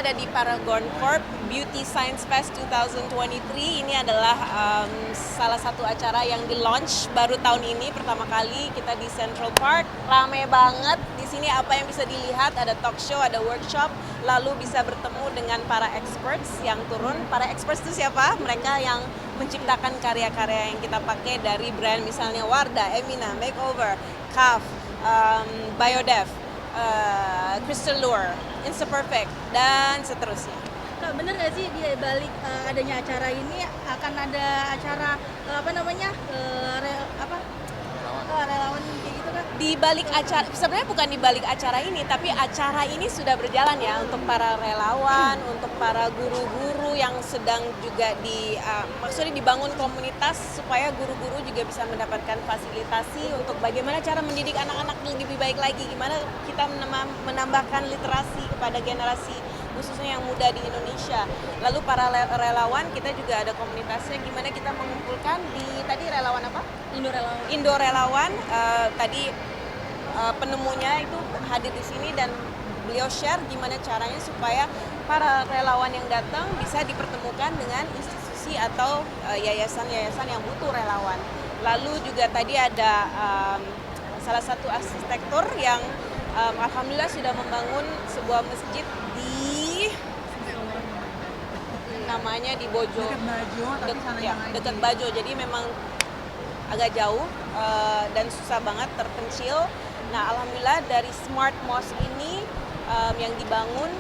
ada di Paragon Corp Beauty Science Fest 2023. Ini adalah salah satu acara yang di-launch baru tahun ini, pertama kali kita di Central Park. Rame banget, di sini apa yang bisa dilihat, ada talk show, ada workshop, lalu bisa bertemu dengan para experts yang turun. Para experts itu siapa? Mereka yang menciptakan karya-karya yang kita pakai dari brand misalnya Wardah, Emina, Makeover, Kaf, Biodev, Crystal Lure, Instaperfect, dan seterusnya. Kak, bener nggak sih di balik adanya acara ini akan ada acara relawan kayak gitu kan? Di balik acara, sebenarnya bukan di balik acara ini, tapi acara ini sudah berjalan ya untuk para relawan, untuk para guru-guru yang sedang juga maksudnya dibangun komunitas supaya guru-guru juga bisa mendapatkan fasilitasi untuk bagaimana cara mendidik anak-anak lebih baik lagi, gimana kita menambahkan literasi kepada generasi khususnya yang muda di Indonesia. Lalu para relawan, kita juga ada komunitasnya, gimana kita mengumpulkan di tadi relawan apa? Indo Relawan. Tadi penemunya itu hadir di sini dan beliau share gimana caranya supaya para relawan yang datang bisa dipertemukan dengan institusi atau yayasan-yayasan yang butuh relawan. Lalu juga tadi ada salah satu arsitektur yang alhamdulillah sudah membangun sebuah masjid di namanya di Bojo, dekat Bajo, jadi memang agak jauh dan susah banget, terpencil. Nah, alhamdulillah dari Smart Mosque ini yang dibangun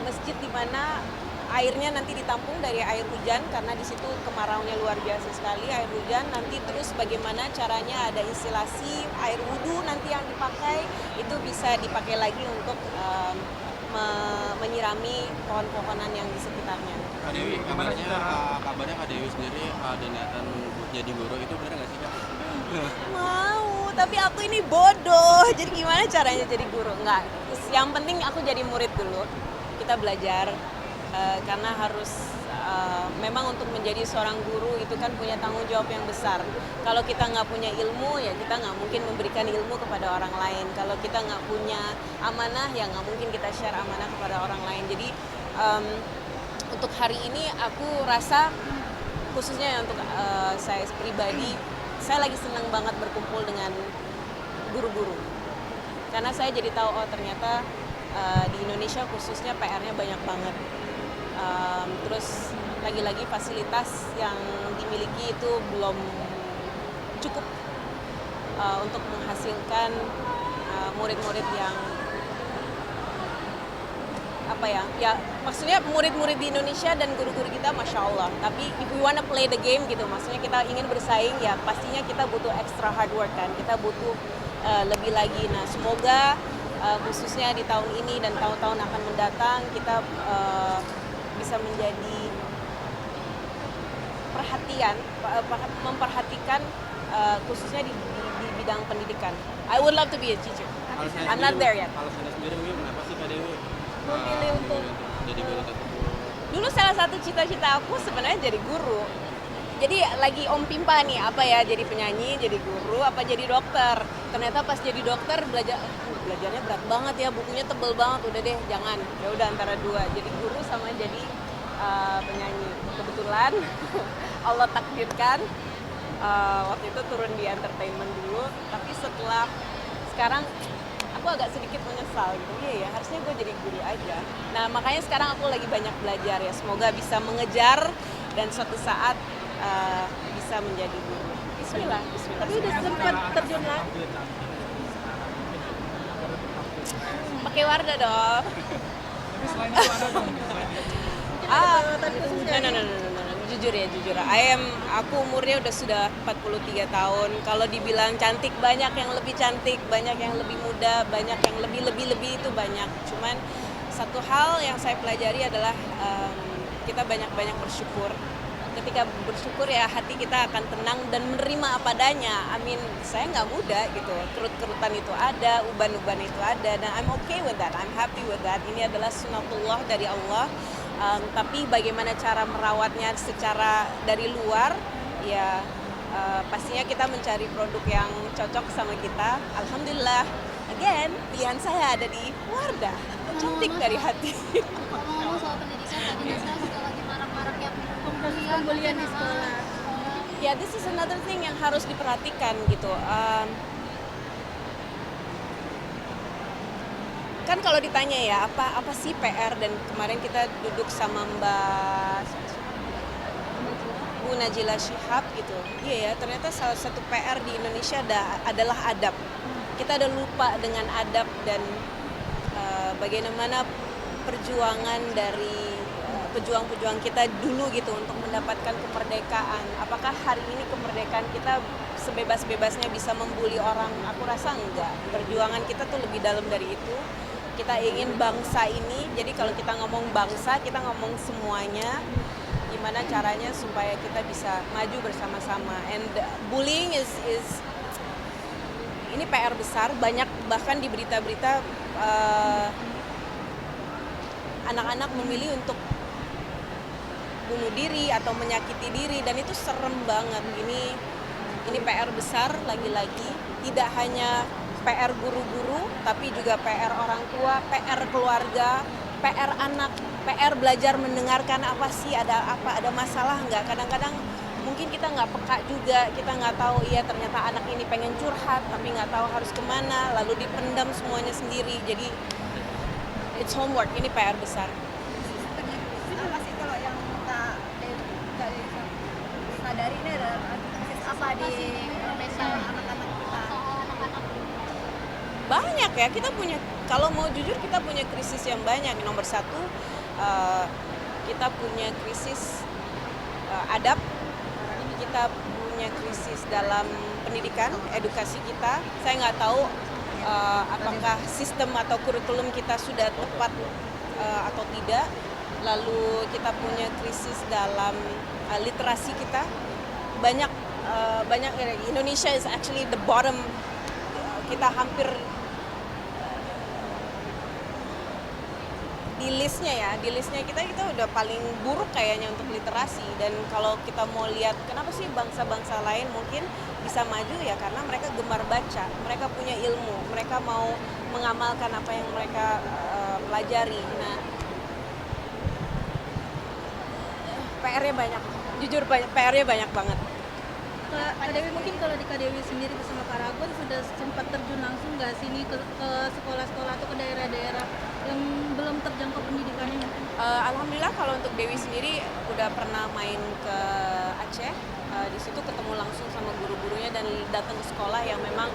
masjid di mana airnya nanti ditampung dari air hujan karena di situ kemaraunya luar biasa sekali, air hujan. Nanti terus bagaimana caranya ada instalasi air wudhu nanti yang dipakai itu bisa dipakai lagi untuk menyirami pohon-pohonan yang di sekitarnya. Kak Dewi, kabarnya Kak Dewi sendiri ada niatan buat jadi guru, itu benar nggak sih Kak? Mau, tapi aku ini bodoh. Jadi gimana caranya jadi guru? Enggak. Yang penting aku jadi murid dulu. Kita belajar karena harus memang untuk menjadi seorang guru itu kan punya tanggung jawab yang besar. Kalau kita nggak punya ilmu ya kita nggak mungkin memberikan ilmu kepada orang lain. Kalau kita nggak punya amanah ya nggak mungkin kita share amanah kepada orang lain. Jadi untuk hari ini aku rasa khususnya untuk saya pribadi, saya lagi senang banget berkumpul dengan guru-guru. Karena saya jadi tahu ternyata di Indonesia khususnya PR-nya banyak banget. Terus lagi-lagi fasilitas yang dimiliki itu belum cukup untuk menghasilkan murid-murid yang maksudnya murid-murid di Indonesia dan guru-guru kita Masya Allah, tapi if we wanna play the game gitu, maksudnya kita ingin bersaing ya pastinya kita butuh extra hard work kan, kita butuh lebih lagi. Nah semoga khususnya di tahun ini dan tahun-tahun akan mendatang kita bisa menjadi memperhatikan khususnya di bidang pendidikan. I would love to be a teacher. I'm not there yet. Kalau Anda sendiri mungkin kenapa sih Kak Dewi Memilih untuk jadi guru tetap? Dulu salah satu cita-cita aku sebenarnya jadi guru. Jadi lagi Om Pimpa nih, apa ya, jadi penyanyi, jadi guru, apa jadi dokter. Ternyata pas jadi dokter belajarnya berat banget ya, bukunya tebel banget, udah deh jangan. Ya udah antara dua, jadi guru sama jadi penyanyi. Kebetulan Allah takdirkan waktu itu turun di entertainment dulu, tapi sekarang aku agak sedikit menyesal gitu. Iya ya, harusnya gue jadi guru aja. Nah makanya sekarang aku lagi banyak belajar ya, semoga bisa mengejar dan suatu saat bisa menjadi guru. Bismillah. tapi udah sempat terjun lah. Pakai Wardah dong. No. Jujur ya. Aku umurnya sudah 43 tahun. Kalau dibilang cantik, banyak yang lebih cantik, banyak yang lebih muda, banyak yang lebih itu banyak. Cuman satu hal yang saya pelajari adalah kita banyak-banyak bersyukur. Ketika bersyukur ya hati kita akan tenang dan menerima apa adanya. Saya nggak muda gitu, kerut-kerutan itu ada, uban-uban itu ada, dan I'm okay with that, I'm happy with that. Ini adalah sunatullah dari Allah. Tapi bagaimana cara merawatnya secara dari luar, ya pastinya kita mencari produk yang cocok sama kita. Alhamdulillah, again, pilihan saya ada di Wardah. cantik dari hati. Ngomong-ngomong soal pendidikan tadi misalnya juga lagi marak-maraknya Kasus pembulian di sekolah. Ya, this is another thing yang harus diperhatikan gitu. Kan kalau ditanya ya apa sih PR, dan kemarin kita duduk sama Bu Najila Shihab gitu. Iya ya, ternyata salah satu PR di Indonesia adalah adab. Kita ada lupa dengan adab dan bagaimana perjuangan dari pejuang-pejuang kita dulu gitu untuk mendapatkan kemerdekaan. Apakah hari ini kemerdekaan kita sebebas-bebasnya bisa membuli orang? Aku rasa enggak. Perjuangan kita tuh lebih dalam dari itu. Kita ingin bangsa ini, jadi kalau kita ngomong bangsa, kita ngomong semuanya. Gimana caranya supaya kita bisa maju bersama-sama. And bullying is ini PR besar. Banyak bahkan di berita-berita anak-anak memilih untuk bunuh diri atau menyakiti diri, dan itu serem banget. Ini PR besar, lagi-lagi tidak hanya PR guru-guru, tapi juga PR orang tua, PR keluarga, PR anak, PR belajar mendengarkan apa sih, ada masalah nggak. Kadang-kadang mungkin kita nggak peka juga, kita nggak tahu, iya ternyata anak ini pengen curhat, tapi nggak tahu harus kemana, lalu dipendam semuanya sendiri. Jadi it's homework, ini PR besar. Apa sih kalau yang dari sadari ini ada krisis apa di Indonesia anak-anak kita? Banyak ya, kita punya, kalau mau jujur kita punya krisis yang banyak. Nomor satu, kita punya krisis adab, kita punya krisis dalam pendidikan, edukasi kita. Saya nggak tahu apakah sistem atau kurikulum kita sudah tepat atau tidak. Lalu kita punya krisis dalam literasi kita. Banyak Indonesia is actually the bottom. Kita hampir di listnya kita udah paling buruk kayaknya untuk literasi. Dan kalau kita mau lihat kenapa sih bangsa-bangsa lain mungkin bisa maju, ya karena mereka gemar baca, mereka punya ilmu, mereka mau mengamalkan apa yang mereka pelajari. Nah, PR-nya banyak, jujur PR-nya banyak banget. Kak Dewi, mungkin kalau di Kak Dewi sendiri bersama Pak Ragon sudah sempat terjun langsung nggak sini ke sekolah-sekolah atau ke daerah-daerah yang belum terjangkau pendidikannya mungkin? Alhamdulillah kalau untuk Dewi sendiri udah pernah main ke Aceh. Di situ ketemu langsung sama guru-gurunya dan datang ke sekolah yang memang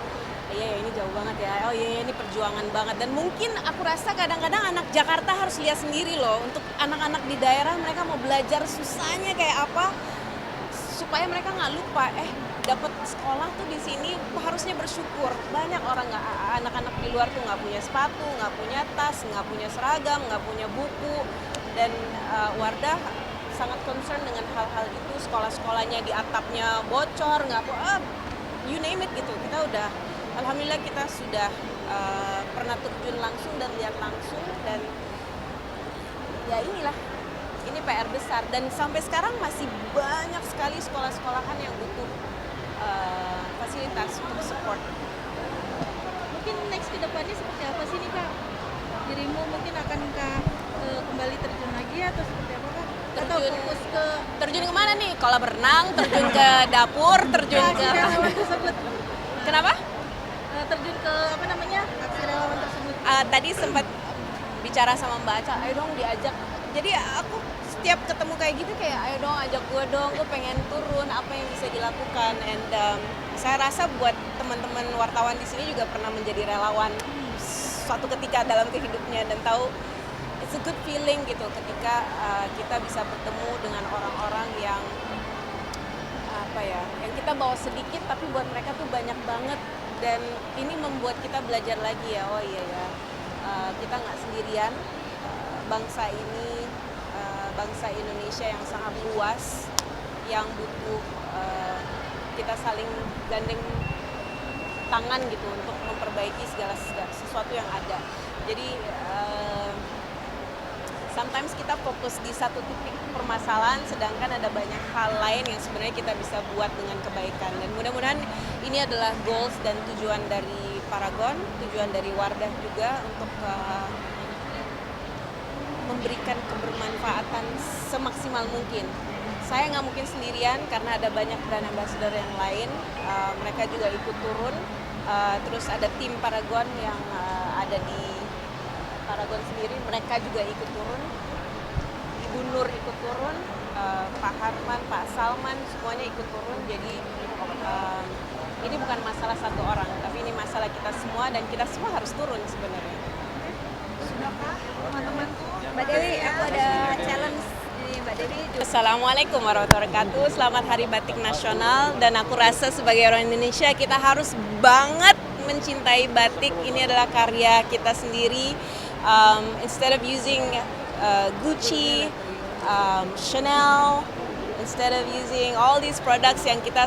iya ini jauh banget ya. Oh iya ini perjuangan banget, dan mungkin aku rasa kadang-kadang anak Jakarta harus lihat sendiri loh, untuk anak-anak di daerah mereka mau belajar susahnya kayak apa supaya mereka nggak lupa dapat sekolah tuh di sini harusnya bersyukur. Banyak orang anak-anak di luar tuh nggak punya sepatu, nggak punya tas, nggak punya seragam, nggak punya buku, dan Wardah sangat concern dengan hal-hal itu. Sekolah-sekolahnya di atapnya bocor, you name it gitu. Kita udah, alhamdulillah kita sudah pernah terjun langsung dan lihat langsung, dan ya inilah. Ini PR besar, dan sampai sekarang masih banyak sekali sekolah-sekolahan yang butuh fasilitas untuk support. Mungkin next ke depannya seperti apa sih nih Kak? Dirimu mungkin akankah kembali terjun lagi atau seperti apa Kak? Atau fokus ke Terjun kemana nih? Kolam renang, terjun ke dapur, terjun ke relawan tersebut? Kenapa? Terjun ke apa namanya aksi relawan tersebut? Tadi sempat bicara sama Mbak Aca, ayo dong diajak. Jadi aku setiap ketemu kayak gitu kayak ayo dong ajak gue dong, gue pengen turun, apa yang bisa dilakukan. And saya rasa buat teman-teman wartawan di sini juga pernah menjadi relawan suatu ketika dalam kehidupnya, dan tahu it's a good feeling gitu ketika kita bisa bertemu dengan orang-orang yang yang kita bawa sedikit tapi buat mereka tuh banyak banget, dan ini membuat kita belajar lagi ya, oh iya ya, kita nggak sendirian. Bangsa ini, bangsa Indonesia yang sangat luas, yang butuh kita saling gandeng tangan gitu untuk memperbaiki segala sesuatu yang ada. Jadi sometimes kita fokus di satu titik permasalahan, sedangkan ada banyak hal lain yang sebenarnya kita bisa buat dengan kebaikan. Dan mudah-mudahan ini adalah goals dan tujuan dari Paragon, tujuan dari Wardah juga untuk memberikan kebermanfaatan semaksimal mungkin. Saya nggak mungkin sendirian karena ada banyak brand ambassador yang lain. Mereka juga ikut turun. Terus ada tim Paragon yang ada di Paragon sendiri, mereka juga ikut turun. Ibu Nur ikut turun, Pak Harman, Pak Salman, semuanya ikut turun. Jadi ini bukan masalah satu orang, tapi ini masalah kita semua dan kita semua harus turun sebenarnya. Teman-temanku. Mbak Dewi, aku ada challenge ini Mbak Dewi. Assalamualaikum warahmatullahi wabarakatuh. Selamat Hari Batik Nasional dan aku rasa sebagai orang Indonesia kita harus banget mencintai batik. Ini adalah karya kita sendiri. Instead of using Gucci, Chanel, instead of using all these products yang kita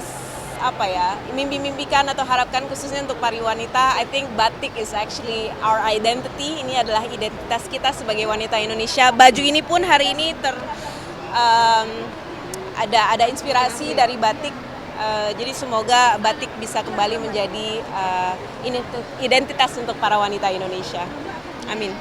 mimpi-mimpikan atau harapkan khususnya untuk para wanita, I think batik is actually our identity. Ini adalah identitas kita sebagai wanita Indonesia. Baju ini pun hari ini ada inspirasi dari batik. Jadi semoga batik bisa kembali menjadi identitas untuk para wanita Indonesia. Amin.